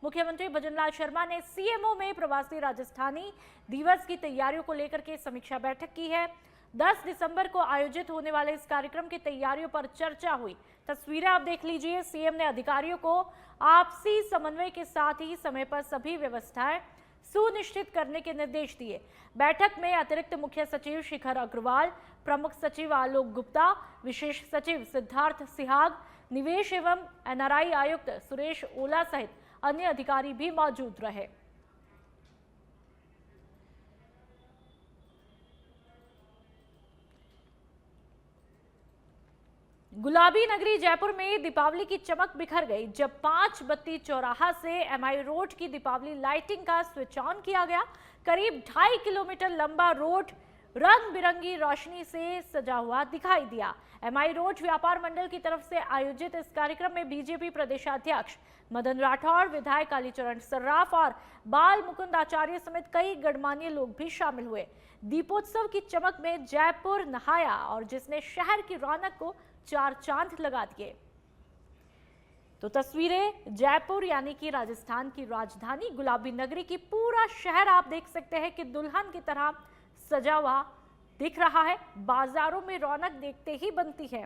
मुख्यमंत्री भजनलाल शर्मा ने सीएमओ में प्रवासी राजस्थानी दिवस की तैयारियों को लेकर के समीक्षा बैठक की है। 10 दिसंबर को आयोजित होने वाले इस कार्यक्रम की तैयारियों पर चर्चा हुई। तस्वीरें आप देख लीजिए। सीएम ने अधिकारियों को आपसी समन्वय के साथ ही समय पर सभी व्यवस्थाएं सुनिश्चित करने के निर्देश दिए। बैठक में अतिरिक्त मुख्य सचिव शिखर अग्रवाल, प्रमुख सचिव आलोक गुप्ता, विशेष सचिव सिद्धार्थ सिहाग, निवेश एवं एनआरआई आयुक्त सुरेश ओला सहित अन्य अधिकारी भी मौजूद रहे। गुलाबी नगरी जयपुर में दीपावली की चमक बिखर गई जब 5 बत्ती चौराहा से एमआई रोड की दीपावली लाइटिंग का स्विच ऑन किया गया। करीब 2.5 किलोमीटर लंबा रोड रंग बिरंगी रोशनी से सजा हुआ दिखाई दिया। एमआई रोड व्यापार मंडल की तरफ से आयोजित इस कार्यक्रम में बीजेपी प्रदेशाध्यक्ष मदन राठौड़, विधायक कालीचरण सर्राफ और बाल मुकुंद आचार्य समेत कई गणमान्य लोग भी शामिल हुए। दीपोत्सव की चमक में जयपुर नहाया और जिसने शहर की रौनक को 4 चांद लगा दिए। तो तस्वीरें जयपुर यानी कि राजस्थान की राजधानी गुलाबी नगरी की पूरा शहर आप देख सकते हैं कि दुल्हन की तरह सजा हुआ दिख रहा है। बाजारों में रौनक देखते ही बनती है।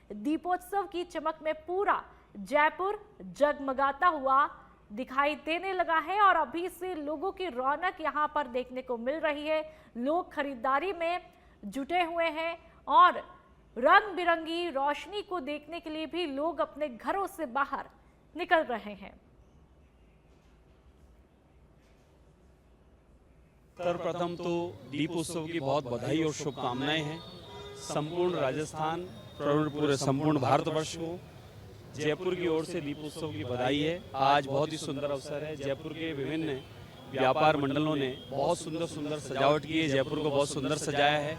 दीपोत्सव की चमक में पूरा जयपुर जगमगाता हुआ दिखाई देने लगा है और अभी से लोगों की रौनक यहां पर देखने को मिल रही है। लोग खरीदारी में जुटे हुए हैं और रंग बिरंगी रोशनी को देखने के लिए भी लोग अपने घरों से बाहर निकल रहे हैं। सर्वप्रथम तो दीपोत्सव की बहुत बधाई और शुभकामनाएं हैं संपूर्ण राजस्थान पूरे संपूर्ण भारतवर्ष को। जयपुर की ओर से दीपोत्सव की बधाई है। आज बहुत ही सुंदर अवसर है। जयपुर के विभिन्न व्यापार मंडलों ने बहुत सुंदर सुंदर सजावट की है। जयपुर को बहुत सुंदर सजाया है।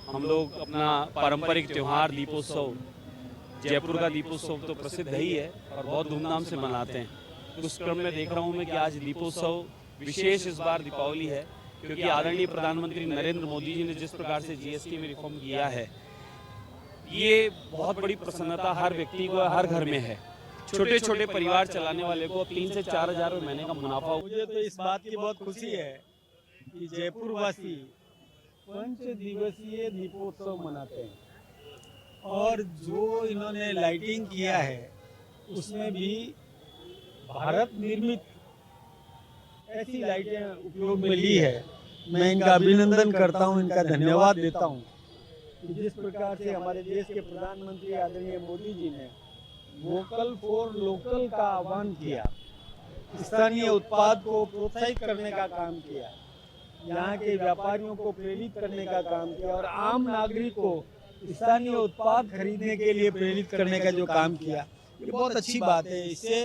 हम लोग अपना पारंपरिक त्यौहार दीपोत्सव, जयपुर का दीपोत्सव तो प्रसिद्ध ही है और बहुत धूमधाम से मनाते हैं। उस क्रम में देख रहा हूँ मैं कि आज दीपोत्सव विशेष इस बार दीपावली है क्योंकि आदरणीय प्रधानमंत्री नरेंद्र मोदी जी ने जिस प्रकार से जीएसटी में रिफॉर्म किया है, ये बहुत बड़ी प्रसन्नता हर व्यक्ति को हर घर में है। छोटे छोटे परिवार चलाने वाले को 3 से 4 हजार महीने का मुनाफा। मुझे तो इस बात की बहुत खुशी है कि जयपुर वासी 5 दिवसीय दीपोत्सव मनाते हैं और जो इन्होंने लाइटिंग किया है उसमें भी भारत निर्मित ऐसी लाइटें उपयोग में ली है। मैं इनका अभिनंदन करता हूं, इनका धन्यवाद देता हूं कि जिस प्रकार से हमारे देश के प्रधानमंत्री आदरणीय मोदी जी ने वोकल फॉर लोकल का आह्वान किया, स्थानीय उत्पाद को प्रोत्साहित करने का काम किया, यहाँ के व्यापारियों को प्रेरित करने का काम किया और आम नागरिक को स्थानीय उत्पाद खरीदने के लिए प्रेरित करने का जो काम किया, ये बहुत अच्छी बात है। इससे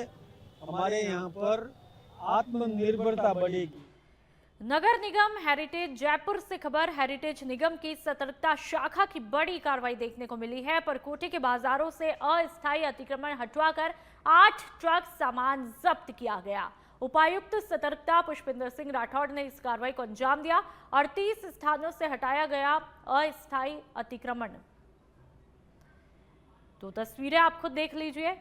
हमारे यहाँ पर आत्मनिर्भरता बढ़ेगी। नगर निगम हेरिटेज जयपुर से खबर। हेरिटेज निगम की सतर्कता शाखा की बड़ी कार्रवाई देखने को मिली है। परकोटे के बाजारों से अस्थायी अतिक्रमण हटवाकर 8 ट्रक सामान जब्त किया गया। उपायुक्त सतर्कता पुष्पिंदर सिंह राठौड़ ने इस कार्रवाई को अंजाम दिया। 38 स्थानों से हटाया गया अस्थायी अतिक्रमण। तो तस्वीरें आप खुद देख लीजिए।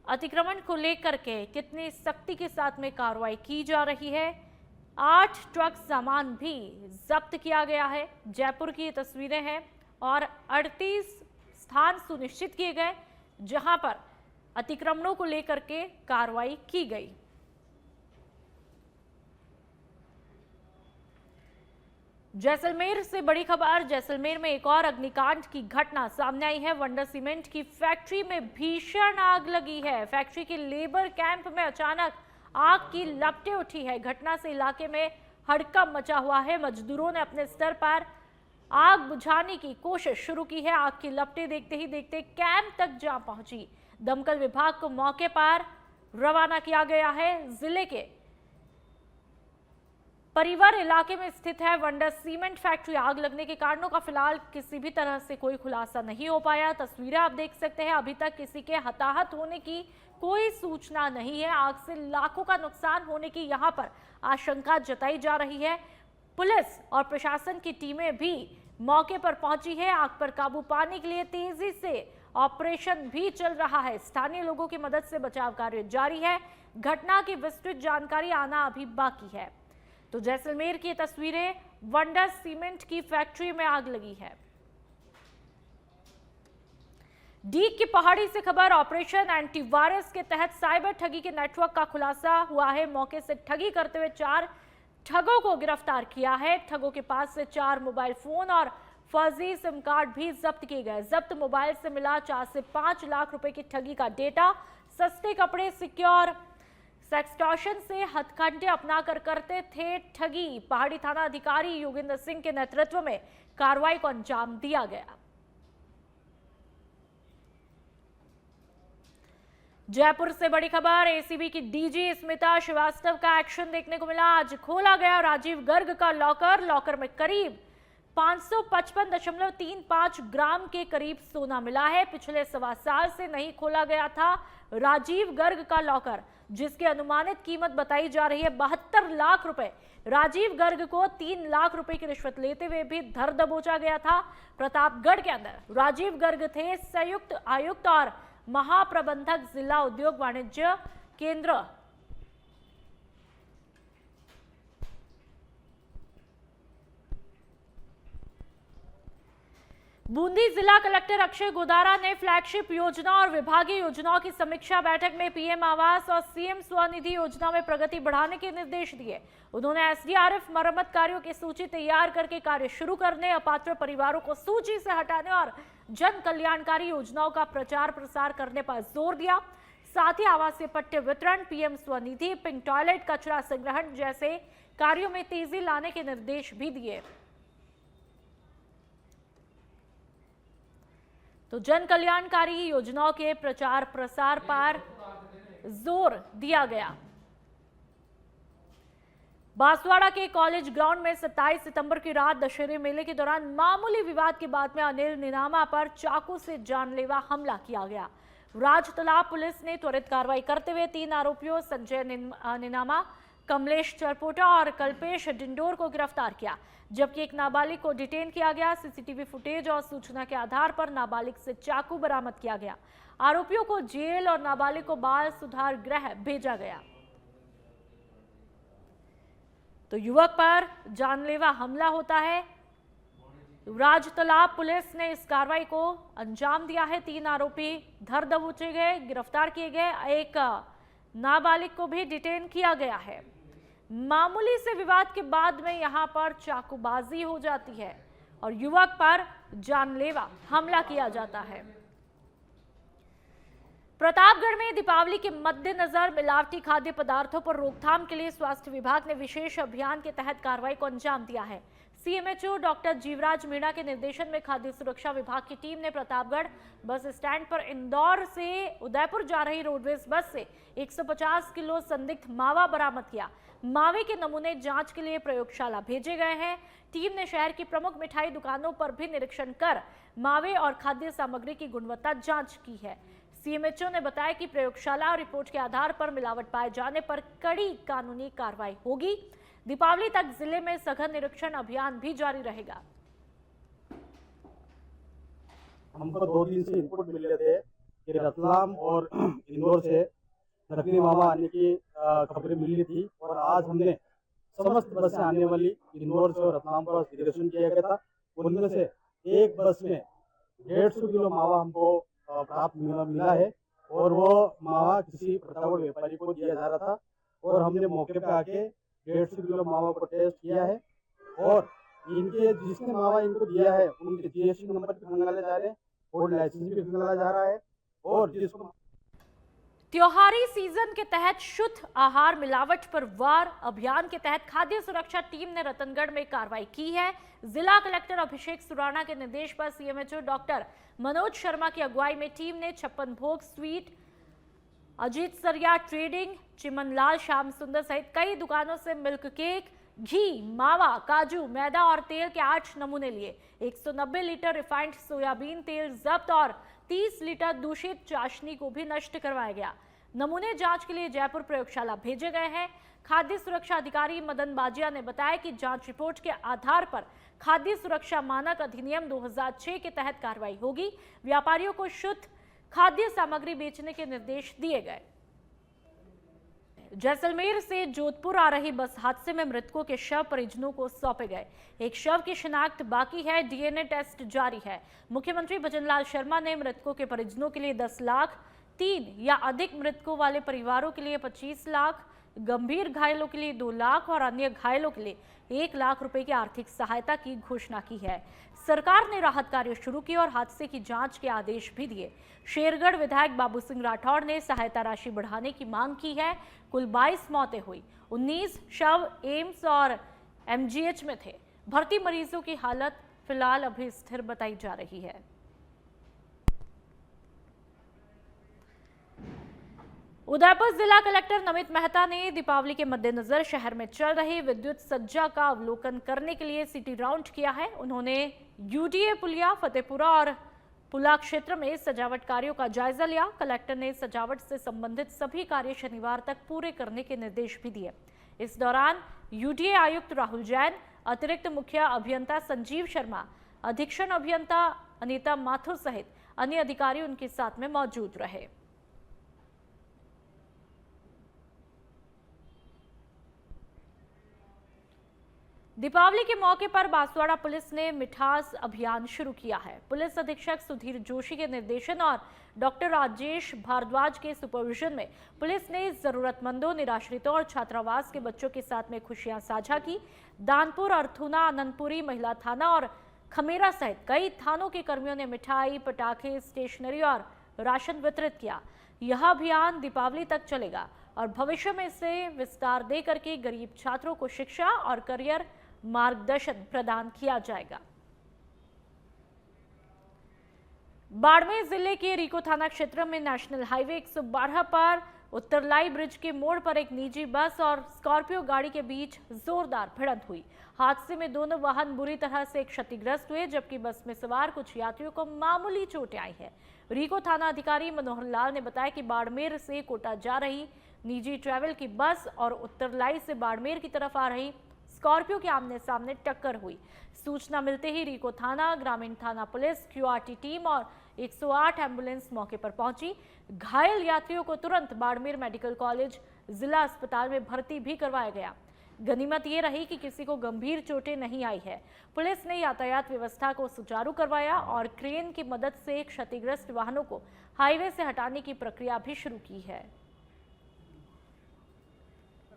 अतिक्रमण को लेकर के कितनी सख्ती के साथ में कार्रवाई की जा रही है। 8 ट्रक सामान भी जब्त किया गया है। जयपुर की ये तस्वीरें हैं और 38 स्थान सुनिश्चित किए गए जहां पर अतिक्रमणों को लेकर के कार्रवाई की गई। जैसलमेर से बड़ी खबर। जैसलमेर में एक और अग्निकांड की घटना सामने आई है। वंडर सीमेंट की फैक्ट्री में भीषण आग लगी है। फैक्ट्री के लेबर कैंप में अचानक आग की लपटें उठी है। घटना से इलाके में हड़कंप मचा हुआ है। मजदूरों ने अपने स्तर पर आग बुझाने की कोशिश शुरू की है। आग की लपटें देखते ही देखते कैंप तक जा पहुंची। दमकल विभाग को मौके पर रवाना किया गया है। जिले के परिवार इलाके में स्थित है वंडर सीमेंट फैक्ट्री। आग लगने के कारणों का फिलहाल किसी भी तरह से कोई खुलासा नहीं हो पाया। तस्वीरें आप देख सकते हैं। अभी तक किसी के हताहत होने की कोई सूचना नहीं है। आग से लाखों का नुकसान होने की यहां पर आशंका जताई जा रही है। पुलिस और प्रशासन की टीमें भी मौके पर पहुंची है। आग पर काबू पाने के लिए तेजी से ऑपरेशन भी चल रहा है। स्थानीय लोगों की मदद से बचाव कार्य जारी है। घटना की विस्तृत जानकारी आना अभी बाकी है। तो जैसलमेर की तस्वीरें, वंडर सीमेंट की फैक्ट्री में आग लगी है। डीग की पहाड़ी से खबर, ऑपरेशन एंटीवायरस के तहत साइबर ठगी के नेटवर्क का खुलासा हुआ है। मौके से ठगी करते हुए 4 ठगों को गिरफ्तार किया है। ठगों के पास से 4 मोबाइल फोन और फर्जी सिम कार्ड भी जब्त किए गए। जब्त मोबाइल से मिला 4 से 5 लाख रुपए की ठगी का डेटा। सस्ते कपड़े, सिक्योर सेक्सटॉर्शन से हथकंडे अपनाकर करते थे ठगी। पहाड़ी थाना अधिकारी योगेंद्र सिंह के नेतृत्व में कार्रवाई को अंजाम दिया गया। जयपुर से बड़ी खबर, एसीबी की डीजी स्मिता श्रीवास्तव का एक्शन देखने को मिला। आज खोला गया राजीव गर्ग का लॉकर में करीब 555.35 ग्राम के करीब सोना मिला है। पिछले 1.25 साल से नहीं खोला गया था राजीव गर्ग का लॉकर, जिसकी अनुमानित कीमत बताई जा रही है 72 लाख रुपए। राजीव गर्ग को 3 लाख रुपए की रिश्वत लेते हुए भी धर दबोचा गया था। प्रतापगढ़ के अंदर राजीव गर्ग थे संयुक्त आयुक्त और महाप्रबंधक जिला उद्योग वाणिज्य केंद्र। बूंदी जिला कलेक्टर अक्षय गोदारा ने फ्लैगशिप योजना और विभागीय योजनाओं की समीक्षा बैठक में पीएम आवास और सीएम स्वनिधि योजना में प्रगति बढ़ाने के निर्देश दिए। उन्होंने एसडीआरएफ मरम्मत कार्यों की सूची तैयार करके कार्य शुरू करने, अपात्र परिवारों को सूची से हटाने और जन कल्याणकारी योजनाओं का प्रचार प्रसार करने पर जोर दिया। साथ ही आवासीय पट्टे वितरण, पीएम स्वनिधि, पिंक टॉयलेट, कचरा संग्रहण जैसे कार्यों में तेजी लाने के निर्देश भी दिए। तो जन कल्याणकारी योजनाओं के प्रचार प्रसार पर जोर दिया गया। बांसवाड़ा के कॉलेज ग्राउंड में 27 सितंबर की रात दशहरे मेले के दौरान मामूली विवाद के बाद में अनिल निनामा पर चाकू से जानलेवा हमला किया गया। राजतलाब पुलिस ने त्वरित कार्रवाई करते हुए 3 आरोपियों संजय निनामा, कमलेश चरपोटा और कल्पेश डिंडोर को गिरफ्तार किया, जबकि एक नाबालिग को डिटेन किया गया। सीसीटीवी फुटेज और सूचना के आधार पर नाबालिग से चाकू बरामद किया गया। आरोपियों को जेल और नाबालिग को बाल सुधार गृह भेजा गया। तो युवक पर जानलेवा हमला होता है। राजतलाब पुलिस ने इस कार्रवाई को अंजाम दिया है। 3 आरोपी धर दबोचे गए, गिरफ्तार किए गए। एक नाबालिग को भी डिटेन किया गया है। मामूली से विवाद के बाद में यहां पर चाकूबाजी हो जाती है और युवक पर जानलेवा हमला किया जाता है। प्रतापगढ़ में दीपावली के मद्देनजर मिलावटी खाद्य पदार्थों पर रोकथाम के लिए स्वास्थ्य विभाग ने विशेष अभियान के तहत कार्रवाई को अंजाम दिया है। सीएमएचओ डॉक्टर जीवराज मीणा के निर्देशन में खाद्य सुरक्षा विभाग की टीम ने प्रतापगढ़ बस स्टैंड पर इंदौर से उदयपुर जा रही रोडवेज बस से 150 किलो संदिग्ध मावा बरामद किया। मावे के नमूने जांच के लिए प्रयोगशाला भेजे गए हैं। टीम ने शहर की प्रमुख मिठाई दुकानों पर भी निरीक्षण कर मावे और खाद्य सामग्री की गुणवत्ता जांच की है। सीएमएचओ ने बताया कि प्रयोगशाला और रिपोर्ट के आधार पर मिलावट पाए जाने पर कड़ी कानूनी कार्रवाई होगी। दीपावली तक जिले में सघन निरीक्षण अभियान भी जारी रहेगा। हमको 2 दिन से इनपुट मिल रहे थे कि रतलाम और इंदौर से नकली मावा आने की खबरें मिल रही थी और आज हमने समस्त बसें आने वाली इंदौर से और रतलाम का निरीक्षण किया गया था। उनमें से एक बस में 150 किलो मावा हमको प्राप्त मिला है और वो मावा किसी प्रतापगढ़ व्यापारी को दिया जा रहा था और हमने मौके पर आके 150 किलो मावा को टेस्ट किया है और इनके जिसने मावा इनको दिया है उनके जीएसटी नंबर भी खंगाले जा रहे हैं और लाइसेंस भी खंगाला जा रहा है। और जिसको त्योहारी सीजन के तहत शुद्ध आहार मिलावट पर वार अभियान के तहत खाद्य सुरक्षा टीम ने रतनगढ़ में कार्रवाई की है। जिला कलेक्टर अभिषेक सुराणा के निर्देश पर सीएमएचओ डॉक्टर मनोज शर्मा की अगुवाई में टीम ने 56 भोग स्वीट, अजीत सरिया ट्रेडिंग, चिमनलाल श्याम सुंदर सहित कई दुकानों से मिल्क केक, घी, मावा, काजू, मैदा और तेल के 8 नमूने लिए। 190 लीटर रिफाइंड सोयाबीन तेल जब्त और 30 लीटर दूषित चाशनी को भी नष्ट करवाया गया। नमूने जांच के लिए जयपुर प्रयोगशाला भेजे गए हैं। खाद्य सुरक्षा अधिकारी मदन बाजिया ने बताया कि जांच रिपोर्ट के आधार पर खाद्य सुरक्षा मानक अधिनियम 2006 के तहत कार्रवाई होगी। व्यापारियों को शुद्ध खाद्य सामग्री बेचने के निर्देश दिए गए। जैसलमेर से जोधपुर आ रही बस हादसे में मृतकों के शव परिजनों को सौंपे गए। एक शव की शिनाख्त बाकी है, डीएनए टेस्ट जारी है। मुख्यमंत्री भजनलाल शर्मा ने मृतकों के परिजनों के लिए 10 लाख, 3 या अधिक मृतकों वाले परिवारों के लिए 25 लाख, गंभीर घायलों के लिए 2 लाख और अन्य घायलों के लिए 1 लाख रुपए की आर्थिक सहायता की घोषणा की है। सरकार ने राहत कार्य शुरू किए और हादसे की जांच के आदेश भी दिए। शेरगढ़ विधायक बाबू सिंह राठौड़ ने सहायता राशि बढ़ाने की मांग की है। कुल 22 मौतें हुई, 19 शव एम्स और एमजीएच में थे। भर्ती मरीजों की हालत फिलहाल अभी स्थिर बताई जा रही है। उदयपुर जिला कलेक्टर नमित मेहता ने दीपावली के मद्देनजर शहर में चल रही विद्युत सज्जा का अवलोकन करने के लिए सिटी राउंड किया है। उन्होंने यूडीए पुलिया, फतेहपुरा और पुला क्षेत्र में सजावट कार्यों का जायजा लिया। कलेक्टर ने सजावट से संबंधित सभी कार्य शनिवार तक पूरे करने के निर्देश भी दिए। इस दौरान यूडीए आयुक्त राहुल जैन, अतिरिक्त मुख्य अभियंता संजीव शर्मा, अधीक्षण अभियंता अनीता माथुर सहित अन्य अधिकारी उनके साथ में मौजूद रहे। दीपावली के मौके पर बांसवाड़ा पुलिस ने मिठास अभियान शुरू किया है। पुलिस अधीक्षक सुधीर जोशी के निर्देशन और डॉक्टर राजेश भारद्वाज के सुपरविजन में पुलिस ने जरूरतमंदों, निराश्रितों और छात्रावास के बच्चों के साथ में खुशियां साझा की। दानपुर, अर्थुना, आनंदपुरी महिला थाना और खमेरा सहित कई थानों के कर्मियों ने मिठाई, पटाखे, स्टेशनरी और राशन वितरित किया। यह अभियान दीपावली तक चलेगा और भविष्य में इसे विस्तार दे करके गरीब छात्रों को शिक्षा और करियर मार्गदर्शन प्रदान किया जाएगा। बाड़मेर जिले के रीको थाना क्षेत्र में नेशनल हाईवे 112 पर उत्तरलाई ब्रिज के मोड़ पर एक निजी बस और स्कॉर्पियो गाड़ी के बीच जोरदार भिड़ंत हुई। हादसे में दोनों वाहन बुरी तरह से क्षतिग्रस्त हुए, जबकि बस में सवार कुछ यात्रियों को मामूली चोटें आई है। रीको थाना अधिकारी मनोहर लाल ने बताया कि बाड़मेर से कोटा जा रही निजी ट्रैवल की बस और उत्तरलाई से बाड़मेर की तरफ आ रही स्कॉर्पियो के आमने सामने टक्कर हुई। सूचना मिलते ही रीको थाना, ग्रामीण थाना पुलिस, क्यूआरटी टीम और 108 एम्बुलेंस मौके पर पहुंची। घायल यात्रियों को तुरंत बाड़मेर मेडिकल कॉलेज जिला अस्पताल में भर्ती भी करवाया गया। गनीमत ये रही कि किसी को गंभीर चोटें नहीं आई है। पुलिस ने यातायात व्यवस्था को सुचारू करवाया और क्रेन की मदद से क्षतिग्रस्त वाहनों को हाईवे से हटाने की प्रक्रिया भी शुरू की है।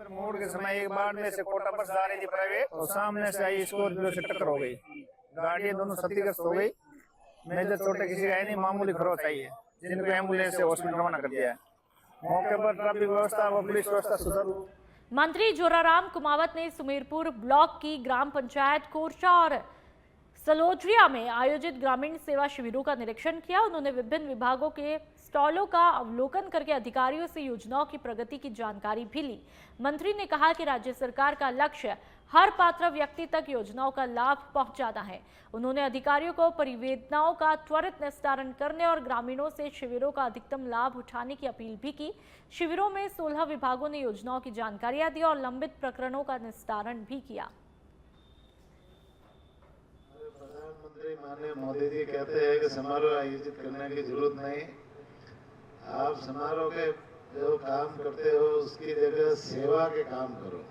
मोड़ के समय एक बार में से कोटा बस जा रही थी प्राइवेट और सामने से आई स्कॉर्पियो से टक्कर हो गई। गाड़ी दोनों क्षतिग्रस्त हो गई। मेजर चोटें किसी आई नहीं, मामूली खरोच आई है, जिनको एम्बुलेंस से हॉस्पिटल रवाना कर दिया है। मौके पर ट्रैफिक व्यवस्था व पुलिस व्यवस्था सुचारू। मंत्री जोराराम कुमावत ने सुमेरपुर ब्लॉक की ग्राम पंचायत कोरचा और सलोजरिया में आयोजित ग्रामीण सेवा शिविरों का निरीक्षण किया। उन्होंने विभिन्न विभागों के स्टॉलों का अवलोकन करके अधिकारियों से योजनाओं की प्रगति की जानकारी भी ली। मंत्री ने कहा कि राज्य सरकार का लक्ष्य हर पात्र व्यक्ति तक योजनाओं का लाभ पहुंचाना है। उन्होंने अधिकारियों को परिवेदनाओं का त्वरित निस्तारण करने और ग्रामीणों से शिविरों का अधिकतम लाभ उठाने की अपील भी की। शिविरों में 16 विभागों ने योजनाओं की जानकारियां दी और लंबित प्रकरणों का निस्तारण भी किया। प्रधानमंत्री माननीय मोदी जी कहते हैं कि समारोह आयोजित करने की जरूरत नहीं, आप समारोह के जो काम करते हो उसकी जगह सेवा के काम करो।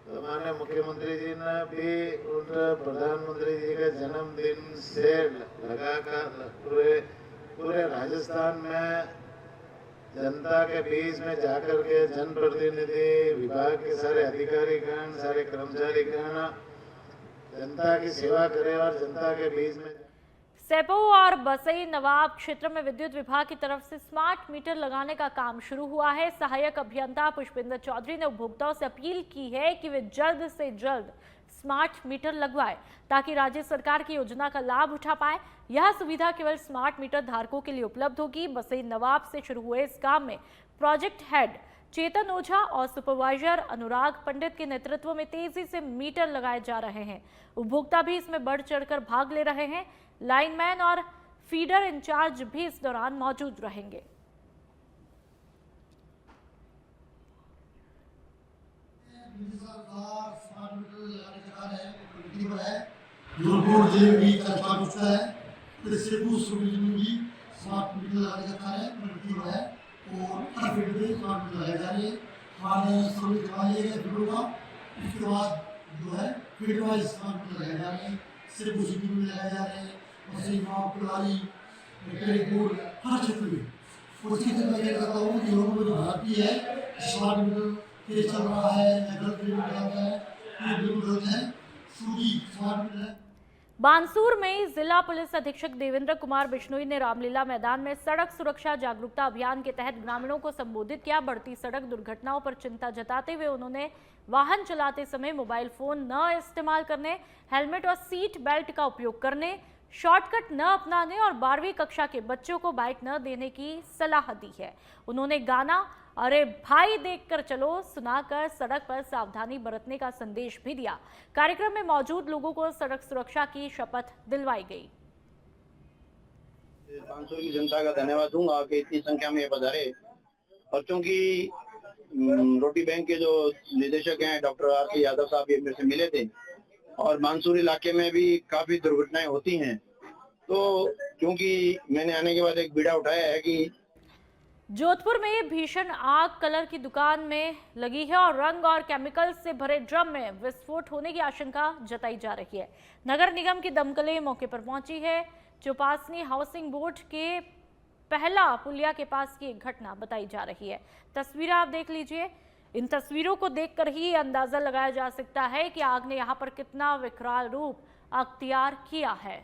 तो माननीय मुख्यमंत्री जी ने भी उन प्रधानमंत्री जी के जन्मदिन से लगाकर पूरे राजस्थान में जनता के बीच में जाकर के जनप्रतिनिधि, विभाग के सारे अधिकारीगण, सारे कर्मचारीगण जनता की सेवा करे और जनता के बीच में। सेपो और बसई नवाब क्षेत्र में विद्युत विभाग की तरफ से स्मार्ट मीटर लगाने का काम शुरू हुआ है। सहायक अभियंता पुष्पेंद्र चौधरी ने उपभोक्ताओं से अपील की है कि वे जल्द से जल्द स्मार्ट मीटर लगवाएं ताकि राज्य सरकार की योजना का लाभ उठा पाए। यह सुविधा केवल स्मार्ट मीटर धारकों के लिए उपलब्ध होगी। बसई नवाब से शुरू हुए इस काम में प्रोजेक्ट हेड चेतन ओझा और सुपरवाइजर अनुराग पंडित के नेतृत्व में तेजी से मीटर लगाए जा रहे हैं। उपभोक्ता भी इसमें बढ़ चढ़कर भाग ले रहे हैं। लाइनमैन और फीडर इंचार्ज भी इस दौरान मौजूद रहेंगे। जोधपुर जिले में भी चर्चा होता है, फिर सेबू सुबह में भी स्मार्ट मीटर लगाया जाता है, प्रगति हो है और हर फील्ड में स्मार्ट मीटर लगाए जा रहे हैं। हमारे सभी दिखाई गए फील्डों का, उसके बाद जो है फील्ड वाइज स्मार्ट मीटर लगाए जा रहे हैं, सेबू सिटी में लगाए जा रहे हैं, वैसे गाँव कुलारी करीबपुर हर क्षेत्र में। उसकी तरह मैं कहता हूँ कि लोगों में जो भ्रांति है स्मार्ट मीटर तेज चल रहा है या गलत मीटर लगाता है, ये बिल्कुल गलत है। सूजी स्मार्ट मीटर है। बानसूर में जिला पुलिस अधीक्षक देवेंद्र कुमार बिश्नोई ने रामलीला मैदान में सड़क सुरक्षा जागरूकता अभियान के तहत ग्रामीणों को संबोधित किया। बढ़ती सड़क दुर्घटनाओं पर चिंता जताते हुए उन्होंने वाहन चलाते समय मोबाइल फोन न इस्तेमाल करने, हेलमेट और सीट बेल्ट का उपयोग करने, शॉर्टकट न अपनाने और 12वीं कक्षा के बच्चों को बाइक न देने की सलाह दी है। उन्होंने गाना अरे भाई देखकर चलो सुनाकर सड़क पर सावधानी बरतने का संदेश भी दिया। कार्यक्रम में मौजूद लोगों को सड़क सुरक्षा की शपथ दिलवाई गई। बानसूर की जनता का धन्यवाद दूंगा कि इतनी संख्या में पधारे। और चूंकि रोटी बैंक के जो निदेशक हैं डॉक्टर आर.के. यादव साहब ये मेरे से मिले थे और बानसूर इलाके में भी काफी दुर्घटनाएं होती हैं, तो क्योंकि मैंने आने के बाद एक बीड़ा उठाया है कि जोधपुर में भीषण आग कलर की दुकान में लगी है और रंग और केमिकल से भरे ड्रम में विस्फोट होने की आशंका जताई जा रही है। नगर निगम की दमकलें मौके पर पहुंची है। चौपासनी हाउसिंग बोर्ड के पहला पुलिया के पास की एक घटना बताई जा रही है। तस्वीरें आप देख लीजिए। इन तस्वीरों को देखकर ही अंदाजा लगाया जा सकता है कि आग ने यहां पर कितना विकराल रूप अख्तियार किया है।